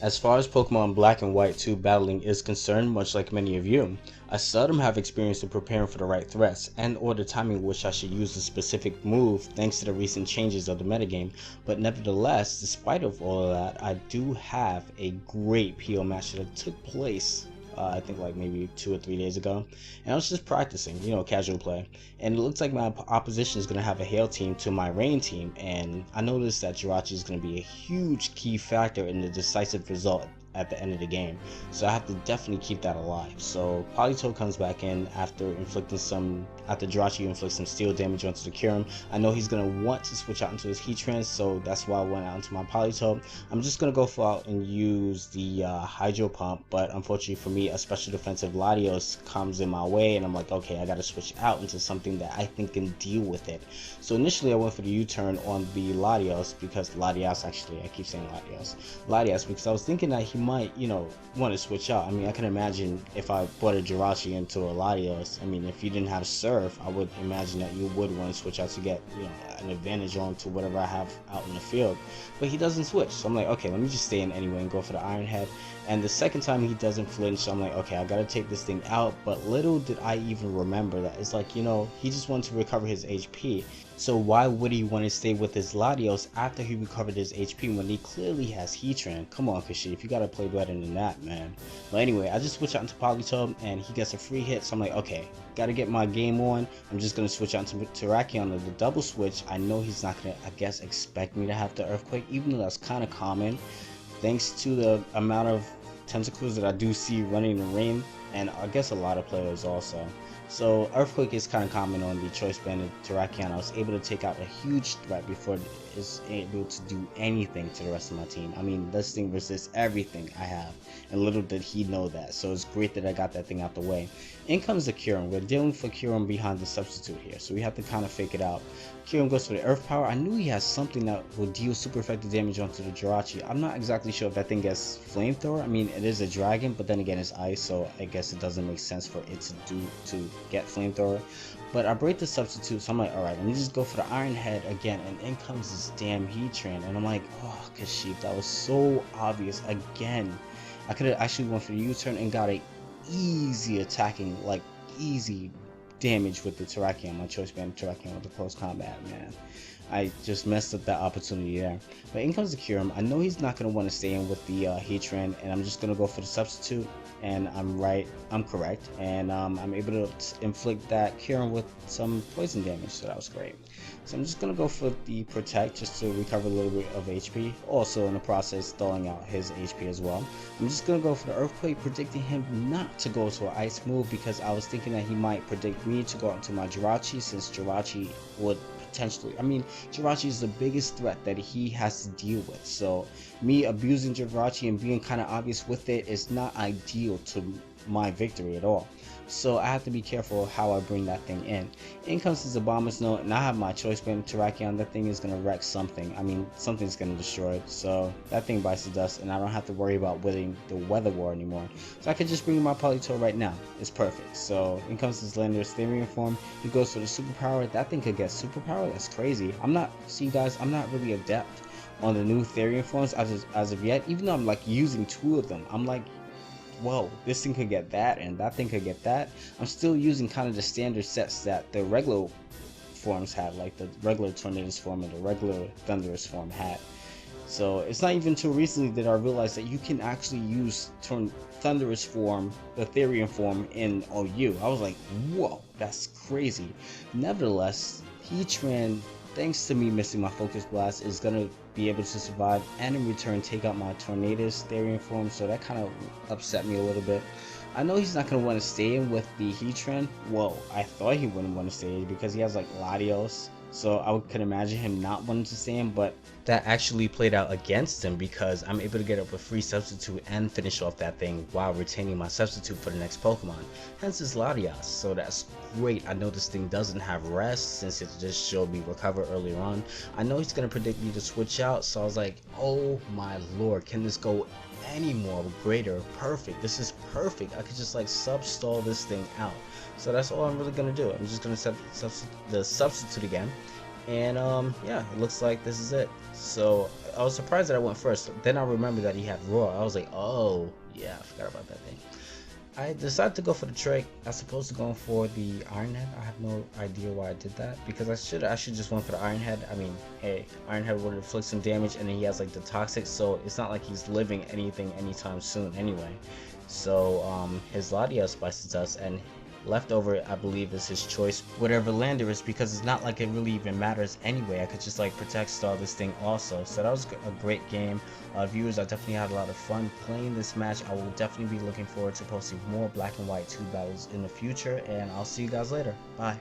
As far as Pokemon Black and White 2 battling is concerned, much like many of you, I seldom have experience in preparing for the right threats and or the timing in which I should use a specific move thanks to the recent changes of the metagame, but nevertheless, despite of all of that, I do have a great PO match that took place I think like maybe 2 or 3 days ago, and I was just practicing, casual play, and it looks like my opposition is going to have a Hail team to my Rain team, and I noticed that Jirachi is going to be a huge key factor in the decisive result at the end of the game, so I have to definitely keep that alive. So Politoed comes back in after Jirachi inflicts some steel damage onto the Kyurem. I know he's going to want to switch out into his Heatran, so that's why I went out into my Politoed. I'm just going to go out and use the Hydro Pump, but unfortunately for me, a special defensive Latios comes in my way, and I'm like, okay, I got to switch out into something that I think can deal with it. So initially I went for the U-turn on the Latios, because Latias, because I was thinking that he might, want to switch out. I mean, I can imagine if I brought a Jirachi into a Latios, I mean, if you didn't have Surf, I would imagine that you would want to switch out to get, an advantage on to whatever I have out in the field. But he doesn't switch, so I'm like, okay, let me just stay in anyway and go for the Iron Head. And the second time he doesn't flinch, so I'm like, okay, I gotta take this thing out. But little did I even remember that it's like, he just wanted to recover his HP. So why would he want to stay with his Latios after he recovered his HP when he clearly has Heatran? Come on, Kashif, you gotta play better than that, man. But anyway, I just switch out into Politoed and he gets a free hit, so I'm like, okay, gotta get my game on. I'm just gonna switch out to Terrakion on the double switch. I know he's not gonna, expect me to have the Earthquake, even though that's kind of common, thanks to the amount of tentacles that I do see running in the rain, and I guess a lot of players also. So Earthquake is kind of common on the Choice Banded Terrakion. I was able to take out a huge threat before it is able to do anything to the rest of my team. I mean, this thing resists everything I have, and little did he know that. So it's great that I got that thing out the way. In comes the Kyurem. We're dealing for Kyurem behind the substitute here, so we have to kind of fake it out. Kyurem goes for the Earth Power. I knew he has something that will deal super effective damage onto the Jirachi. I'm not exactly sure if that thing gets Flamethrower. I mean, it is a dragon, but then again it's ice, so I guess it doesn't make sense for it to get Flamethrower. But I break the substitute, so I'm like, alright, let me just go for the Iron Head again, and in comes this damn Heatran, and I'm like, oh, Kashif, that was so obvious again. I could have actually went for the U-turn and got a easy attacking, like easy damage with the Terrakion, my Choice Band Terrakion with the close combat, man. I just messed up that opportunity there. But in comes the Kyurem. I know he's not going to want to stay in with the Heatran, and I'm just going to go for the substitute, and I'm correct, and I'm able to inflict that Kyurem with some poison damage, so that was great. So I'm just going to go for the Protect just to recover a little bit of HP, also in the process stalling out his HP as well. I'm just going to go for the Earthquake, predicting him not to go to an Ice move, because I was thinking that he might predict me to go out to my Jirachi, since Jirachi would potentially, Jirachi is the biggest threat that he has to deal with, so me abusing Jirachi and being kind of obvious with it is not ideal to my victory at all. So I have to be careful how I bring that thing in. In comes the Bomber's Note, and I have my Choice Band Terrakion. That thing is going to wreck something. Something's going to destroy it. So that thing bites the dust, and I don't have to worry about winning the Weather War anymore. So I could just bring my Politoed right now. It's perfect. So in comes this Landorus Therian form. He goes for the Superpower. That thing could get Superpower? That's crazy. I'm not really adept on the new Therian forms as of yet. Even though I'm like using 2 of them, I'm like, whoa, this thing could get that and that thing could get that. I'm still using kind of the standard sets that the regular forms had, like the regular Tornadus form and the regular Thunderous form had. So it's not even too recently that I realized that you can actually use Thunderous form, the Therian form, in OU. I was like, whoa, that's crazy. Nevertheless, Heatran, thanks to me missing my Focus Blast, is going to be able to survive and in return take out my Tornadus Therian form, so that kind of upset me a little bit. I know he's not going to want to stay in with the Heatran. Well, I thought he wouldn't want to stay in because he has like Latios, so I could imagine him not wanting to stay in, but that actually played out against him because I'm able to get up a free substitute and finish off that thing while retaining my substitute for the next Pokemon, hence his Latias. So that's great. I know this thing doesn't have rest since it just showed me recover earlier on. I know he's going to predict me to switch out, so I was like, oh my lord, can this go any more greater? Perfect. This is perfect. I could just like sub-stall this thing out. So that's all I'm really going to do. I'm just going to set the substitute again, And yeah, it looks like this is it. So I was surprised that I went first. Then I remembered that he had Roar. I was like, oh yeah, I forgot about that thing. I decided to go for the trick as opposed to going for the Iron Head. I have no idea why I did that, because I should just went for the Iron Head. I mean, hey, Iron Head would inflict some damage, and then he has like the Toxic, so it's not like he's living anything anytime soon anyway. So his Latias bites us, and leftover I believe is his choice, whatever lander is, because it's not like it really even matters anyway. I could just like protect star this thing also. So that was a great game. Viewers, I definitely had a lot of fun playing this match. I will definitely be looking forward to posting more Black and White 2 battles in the future, and I'll see you guys later. Bye.